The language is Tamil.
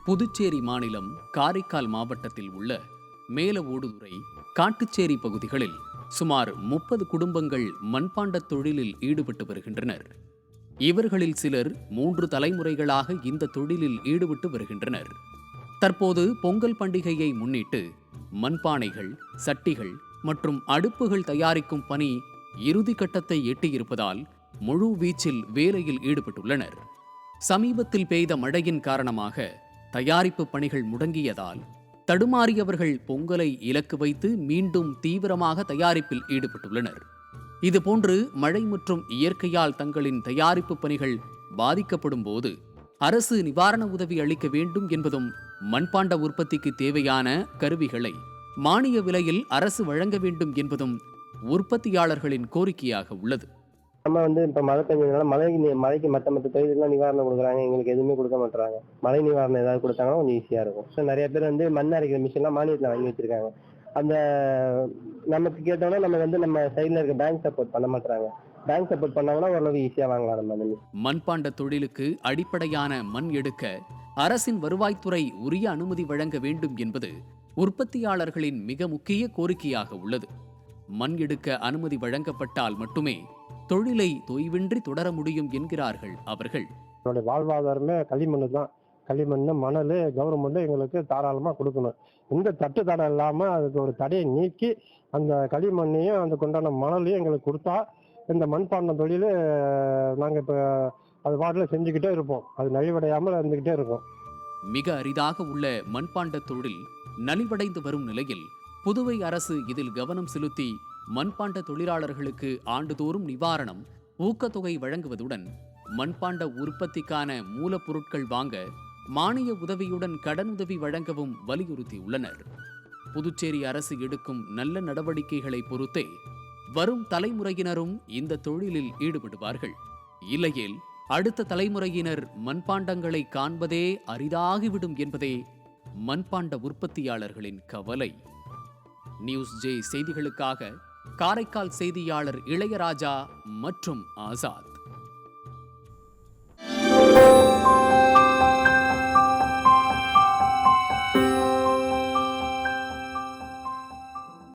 புதுச்சேரி மாநிலம் காரைக்கால் மாவட்டத்தில் உள்ள மேலவோடுதுறை, காட்டுச்சேரி பகுதிகளில் சுமார் 30 குடும்பங்கள் மண்பாண்டத் தொழிலில் ஈடுபட்டு வருகின்றனர். இவர்களில் சிலர் 3 தலைமுறைகளாக இந்த தொழிலில் ஈடுபட்டு வருகின்றனர். தற்போது பொங்கல் பண்டிகையை முன்னிட்டு மண்பானைகள், சட்டிகள் மற்றும் அடுப்புகள் தயாரிக்கும் பணி இறுதி கட்டத்தை எட்டியிருப்பதால் முழு வீச்சில் வேலையில் ஈடுபட்டுள்ளனர். சமீபத்தில் பெய்த மழையின் காரணமாக தயாரிப்பு பணிகள் முடங்கியதால் தடுமாறியவர்கள் பொங்கலை இலக்கு வைத்து மீண்டும் தீவிரமாக தயாரிப்பில் ஈடுபட்டுள்ளனர். இதுபோன்று மழை மற்றும் இயற்கையால் தங்களின் தயாரிப்பு பணிகள் பாதிக்கப்படும் போது அரசு நிவாரண உதவி அளிக்க வேண்டும் என்பதும், மண்பாண்ட உற்பத்திக்கு தேவையான கருவிகளை மானிய விலையில் அரசு வழங்க வேண்டும் என்பதும் உற்பத்தியாளர்களின் கோரிக்கையாக உள்ளது. நம்ம இப்ப மழை பெஞ்சதுனால மழைக்கு மத்த தொழிலுக்குலாம் நிவாரணம் கொடுக்குறாங்க. எங்களுக்கு எதுவுமே கொடுக்க மாட்டாங்க. மழை நிவாரணம் ஏதாவது கொடுத்தாங்கன்னா கொஞ்சம் ஈஸியா இருக்கும். நிறைய பேர் மண் அரைக்கிற மிஷின்லாம் மானியத்தில் வாங்கி வச்சிருக்காங்க. அந்த நமக்கு கேட்டோம்னா நம்ம சைட்ல இருக்க பேங்க் சப்போர்ட் பண்ண மாட்டாங்க. பேங்க் சப்போர்ட் பண்ணாங்கன்னா ஓரளவு ஈஸியா வாங்கலாம். நம்ம மண்பாண்ட தொழிலுக்கு அடிப்படையான மண் எடுக்க அரசின் வருவாய்த்துறை உரிய அனுமதி வழங்க வேண்டும் என்பது உற்பத்தியாளர்களின் மிக முக்கிய கோரிக்கையாக உள்ளது. மண் எடுக்க அனுமதி வழங்கப்பட்டால் மட்டுமே தொழிலை தொய்வின்றி தொடர முடியும் என்கிறார்கள் அவர்கள். என்னுடைய வாழ்வாதாரமே களிமண் தான். களிமண், மணல் கவர்மெண்ட் எங்களுக்கு தாராளமாக கொடுக்கணும். இந்த தட்டு தடை இல்லாமல் அதுக்கு ஒரு தடையை நீக்கி அந்த களிமண்ணையும் அந்த கொண்டான மணலையும் எங்களுக்கு கொடுத்தா இந்த மண்பாண்டம் தொழில் நாங்கள் இப்போ அது பாட்டில் செஞ்சுக்கிட்டே இருப்போம். அது நலிவடையாமல் இருந்துக்கிட்டே இருக்கும். மிக அரிதாக உள்ள மண்பாண்ட தொழில் நலிவடைந்து வரும் நிலையில் புதுவை அரசு இதில் கவனம் செலுத்தி மண்பாண்ட தொழிலாளர்களுக்கு ஆண்டுதோறும் நிவாரணம், ஊக்கத்தொகை வழங்குவதுடன் மண்பாண்ட உற்பத்திக்கான மூலப்பொருட்கள் வாங்க மானிய உதவியுடன் கடனுதவி வழங்கவும் வலியுறுத்தியுள்ளனர். புதுச்சேரி அரசு எடுக்கும் நல்ல நடவடிக்கைகளை பொறுத்தே வரும் தலைமுறையினரும் இந்த தொழிலில் ஈடுபடுவார்கள். இல்லையேல் அடுத்த தலைமுறையினர் மண்பாண்டங்களை காண்பதே அரிதாகிவிடும் என்பதே மண்பாண்ட உற்பத்தியாளர்களின் கவலை. நியூஸ் ஜே செய்திகளுக்காக காரைக்கால் செய்தியாளர் இளையராஜா மற்றும் ஆசாத்.